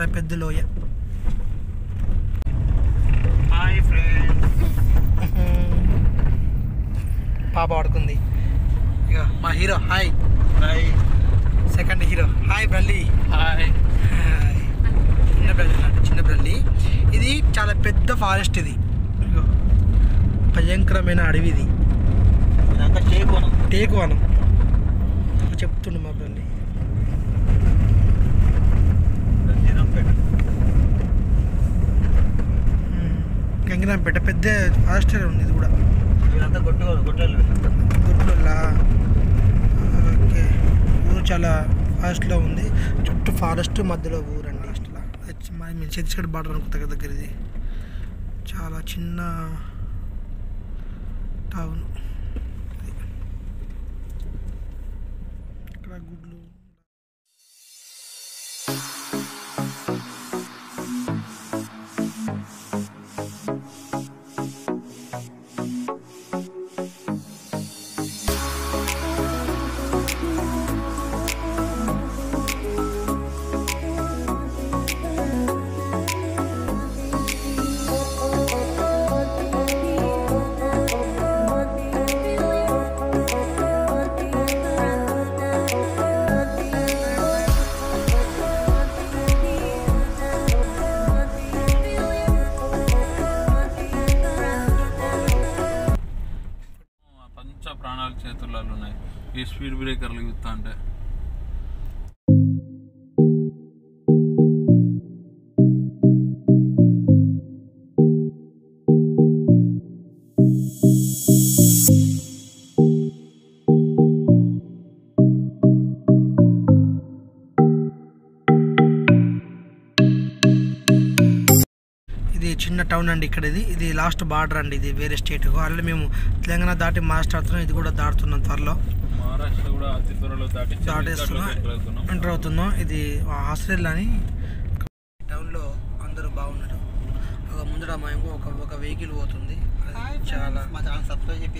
చాలా పెద్ద లోయ. Hi friend. పాప ఆడుకుంది. ఇక మా hero hi. Hi. Second hero hi బ్రల్లి. హాయ్. చిన్న బ్రల్లి అన్నట్టు, చిన్న బ్రల్లి. ఇది చాలా పెద్ద ఫారెస్ట్. ఇది భయంకరమైన అడవి. ఇది ఇదంతా టేకు వనం చెప్తుండు మా బ్రల్లి. గంగిరాంపేట పెద్ద ఫారెస్ట్ ఉంది. ఇది కూడా గుట్లల్లా. ఓకే, ఊరు చాలా ఫారెస్ట్లో ఉంది. చుట్టూ ఫారెస్ట్ మధ్యలో ఊరండి. అసలు మేము ఛత్తీస్గఢ్ బార్డర్ అనుకుంటా దగ్గర. ఇది చాలా చిన్న టౌన్. ఇక్కడ గుడ్లు. ప్రాణాలు చేతుల్లో ఉన్నాయి ఈ స్పీడ్ బ్రేకర్లు చూస్తా అంటే. చిన్న టౌన్ అండి ఇక్కడ. ఇది లాస్ట్ బార్డర్ అండి. ఇది వేరే స్టేట్. ఆల్రెడీ మేము తెలంగాణ దాటి మహారాష్ట్ర అవుతున్నాం. ఇది కూడా దాటుతున్నాం త్వరలో. మహారాష్ట్ర కూడా అతి త్వరలో దాటేస్తున్నాం, ఎంటర్ అవుతున్నాం. ఇది హాస్టల్ అని టౌన్లో అందరూ బాగున్నారు. ఒక ముందర మేము ఒక వెహికల్ పోతుంది. చాలా సబ్స్క్రైబ్ చెప్పి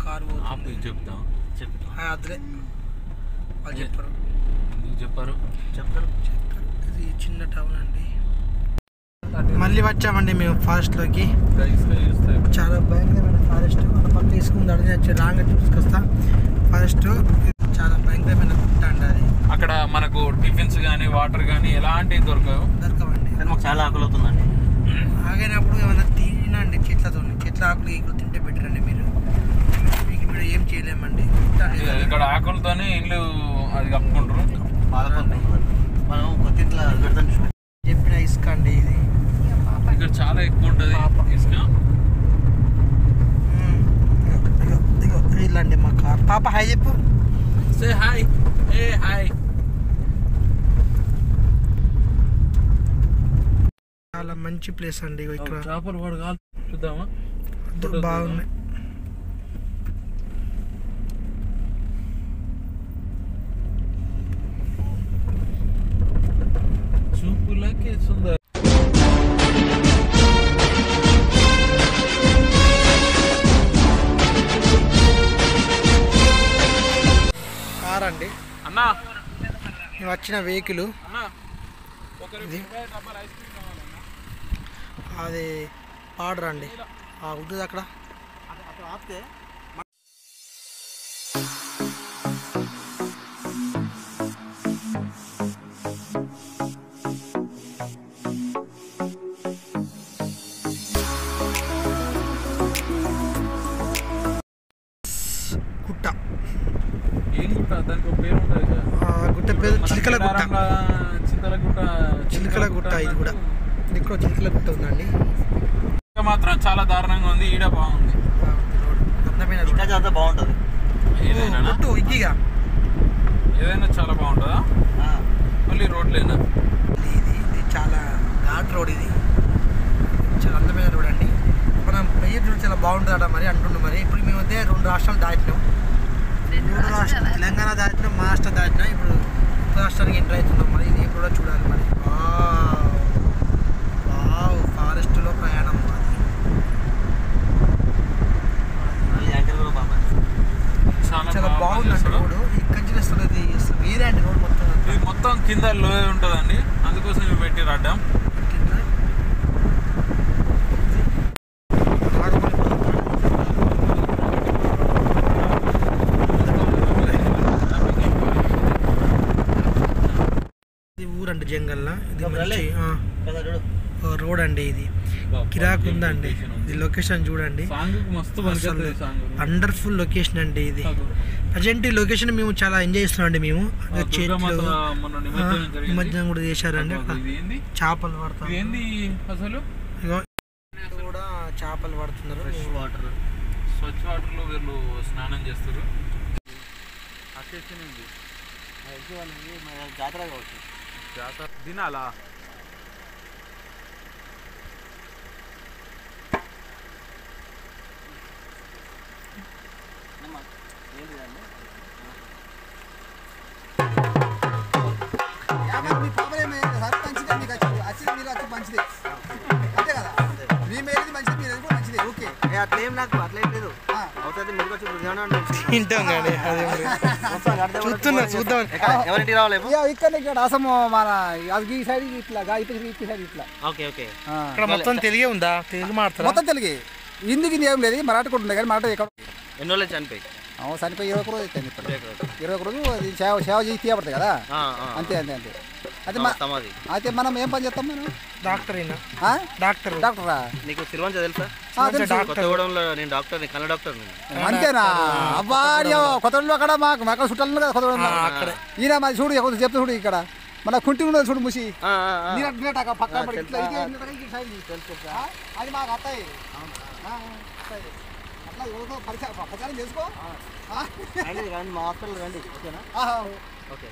కారు పోతుంది. చెప్తాం అదిలే వాళ్ళు చెప్పారు. చెప్తారు. ఇది చిన్న టౌన్ అండి. మళ్ళీ వచ్చామండి మేము ఫారెస్ట్లోకి. చాలా భయంకరమైన ఫారెస్ట్. మన పక్క తీసుకుంది అడిగి వచ్చి రాంగ్ తీసుకొస్తా. ఫారెస్ట్ చాలా భయంకరమైన గుట్ట అండి. అది అక్కడ మనకు టిఫిన్స్ కానీ వాటర్ కానీ ఎలాంటివి దొరకవండి. మాకు చాలా ఆకలి అవుతుందండి. ఆగినప్పుడు ఏమైనా తినండి. చెట్ల ఆకులు ఈకులు తింటే బెటర్ అండి. మీకు మీరు ఏం చేయలేమండి. ఇక్కడ ఆకులతోనే ఇల్లు అది కప్పుకుంటారు. మనం కొత్త ఇంట్లో చెప్పిన ఇసుక అండి. ఇది ఇక్కడ చాలా ఎక్కువ ఉంటుంది ఇసుక. ఇల్లండి మా కార్. పాప హాయ్ చెప్పు. Say hi. ఏ హాయ్. చాలా మంచి ప్లేస్ అండి. ఇక్కడ చేపలు పడగా చూద్దామా. బాగున్నాయి. చూపులకి సుందర. కార్ అండి అన్నా, మేము వచ్చిన వెహికల్. అది బార్డర్ అండి. ఉంటుంది అక్కడ. గుట్ట. ఏం గుట్ట? దానికి పేరు ఉంటుంది కదా. గుట్ట పేరు చిలకల గుట్ట. చిలకల గుట్ట. ఇది కూడా ఇక్కడ చిలకల గుట్ట ఉందండి. మాత్రం చాలా దారుణంగా ఉంది. ఈడ బాగుంది. అంతా బాగుంటుంది. ఏదైనా చాలా బాగుంటుందా? మళ్ళీ రోడ్లేనా? ఇది చాలా ఘాట్ రోడ్. ఇది చాలా అందమైన రోడ్ అండి. మనం మెయిన్ రోడ్ చాలా బాగుంటుందట మరి అంటుండే. మరి ఇప్పుడు మేము అయితే 2 రాష్ట్రాలు దాటినాం. 3 రాష్ట్రాలు, తెలంగాణ దాటినాం, మహారాష్ట్ర దాటినాం. ఇప్పుడు రాష్ట్రానికి ఎంటర్ అవుతున్నాం. మరి ఇది కూడా చూడాలి. మరి ఫారెస్ట్లో ప్రయాణం. చాలా బాగుందండి రోడ్. ఇక్కడి నుంచి అసలు ఇది వేరే అండి రోడ్ మొత్తం. కింద లోయ ఉంటుందండి, అందుకోసం ఇవి పెట్టి అడ్డం. ఇది ఊరండి జంగల్లా, ఇది మంచి రోడ్ అండి, ఇది కిరాక్ ఉందండి. ఇది లొకేషన్ చూడండి, వండర్ఫుల్ లొకేషన్ అండి. ఇది ప్రజెంట్ ఈ లొకేషన్ మేము చాలా ఎంజాయ్ చేస్తున్నాం అండి. మేము నిమజ్జనం కూడా చేశారండి. చేపలు పడతారు అసలు కూడా చేపలు పడుతున్నారు. స్వచ్ఛ వాటర్లో వీళ్ళు స్నానం చేస్తారు. జాతర కావచ్చు, జాతర తినాలా? అట్లేం నాకు అట్లేం లేదు. అవుతుంది మీరు చూద్దాం ఎవరింటి రావాలి ఇక్కడ అసము మన ఈ సైడ్ ఇట్లా ఈ సైడ్ ఇట్లా. Okay okay. ఇక్కడ మొత్తం తెలుగే ఉందా? తెలుగు మాట్లాడతారా? మొత్తం తెలుగే, హిందీ ఏం లేదు, మరాఠీ కూడా ఉంది కానీ మరాఠీ ఎక్కడ ఎన్ని రోజులు చనిపోయి చనిపోయి 21 రోజు అవుతుంది. ఇప్పుడు 21 రోజు అది సేవ చేసి తీయబడుతుంది కదా, అంతే అంతే అంతే. అయితే మనం ఏం పని చేస్తాం? మనం డాక్టరా? నీకు సిరివంచ తెలుసా? కొత్తగూడెంలో నేను డాక్టర్, కళ్ళ డాక్టర్. అంతేనా? అబ్బా కొత్తగూడెంలో అక్కడ మాకు చుట్టాలు కదా కొత్తగూడెంలో. ఈయన మాది చూడు చెప్తా చూడు, ఇక్కడ మన కుంటి ఉన్నది చూడు ముసి పక్కన అది మాకు అత్తాయి. అట్లా ప్రచారం చేసుకో. మా హాస్పిటల్ రండి, ఓకేనా? ఓకే.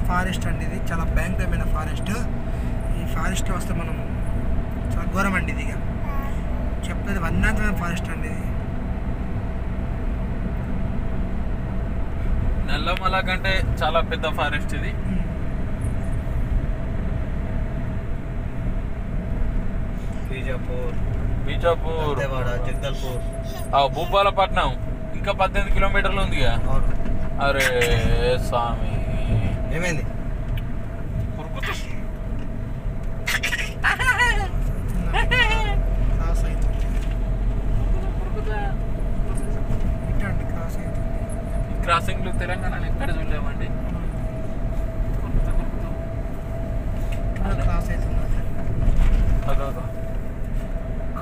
ఫారెస్ట్ అండి, ఇది చాలా భయంకరమైన ఫారెస్ట్. ఈ ఫారెస్ట్ వస్తే మనం చాలా ఘోరం అండి. ఇది చెప్పలేదు, వన్యమైన ఫారెస్ట్ అండి ఇది. నల్లమల కంటే చాలా పెద్ద ఫారెస్ట్ ఇది. బీజాపూర్, జగదల్పూర్, భూపాలపట్నం ఇంకా 18 కిలోమీటర్లు ఉందిగా. అరే స్వామి, ఏమైంది? క్రాసింగ్లు తెలంగాణలో ఎక్కడ చూడలేమండి.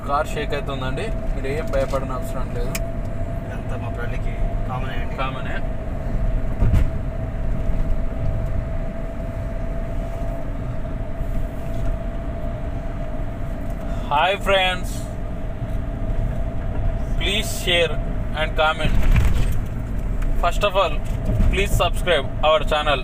కార్ షేక్ అవుతుందండి, మీరు ఏం భయపడిన అవసరం లేదు. ఇదంతా మా ప్రజలకి కామనే. Hi friends, please share and comment. First of all, please subscribe our channel